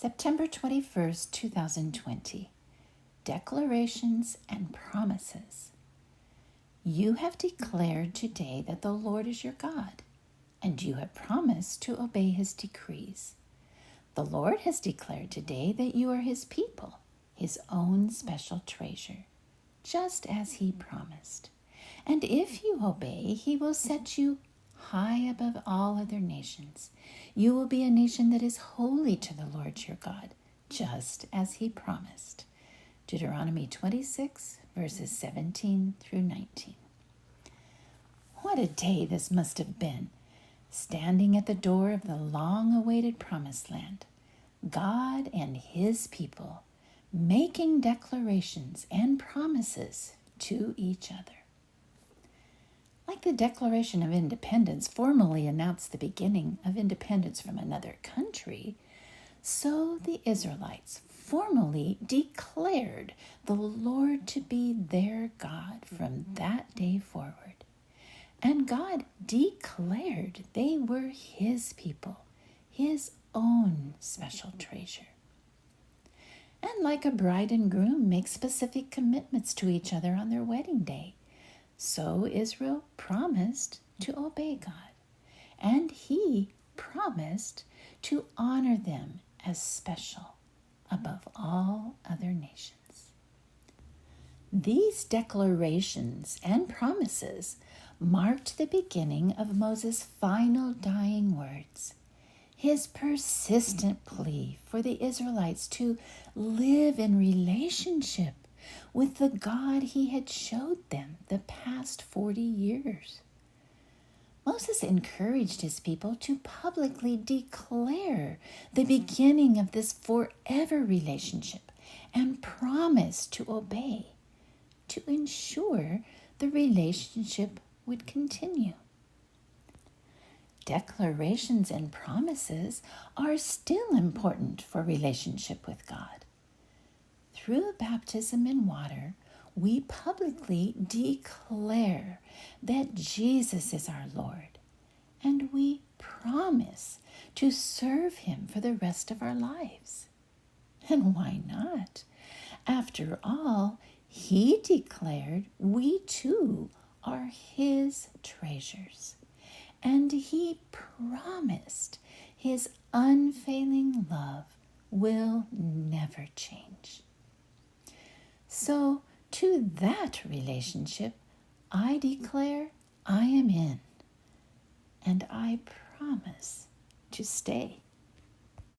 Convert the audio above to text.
September 21st, 2020. Declarations and Promises. You have declared today that the Lord is your God, and you have promised to obey his decrees. The Lord has declared today that you are his people, his own special treasure, just as he promised. And if you obey, he will set you high above all other nations. You will be a nation that is holy to the Lord your God, just as he promised. Deuteronomy 26, verses 17 through 19. What a day this must have been, standing at the door of the long-awaited promised land, God and his people making declarations and promises to each other. Like the Declaration of Independence formally announced the beginning of independence from another country, so the Israelites formally declared the Lord to be their God from that day forward. And God declared they were his people, his own special treasure. And like a bride and groom make specific commitments to each other on their wedding day, so Israel promised to obey God, and he promised to honor them as special above all other nations. These declarations and promises marked the beginning of Moses' final dying words, his persistent plea for the Israelites to live in relationship with the God he had showed them the past 40 years. Moses encouraged his people to publicly declare the beginning of this forever relationship and promise to obey to ensure the relationship would continue. Declarations and promises are still important for relationship with God. Through baptism in water, we publicly declare that Jesus is our Lord, and we promise to serve him for the rest of our lives. And why not? After all, he declared we too are his treasures, and he promised his unfailing love will never change. So, to that relationship, I declare I am in, and I promise to stay.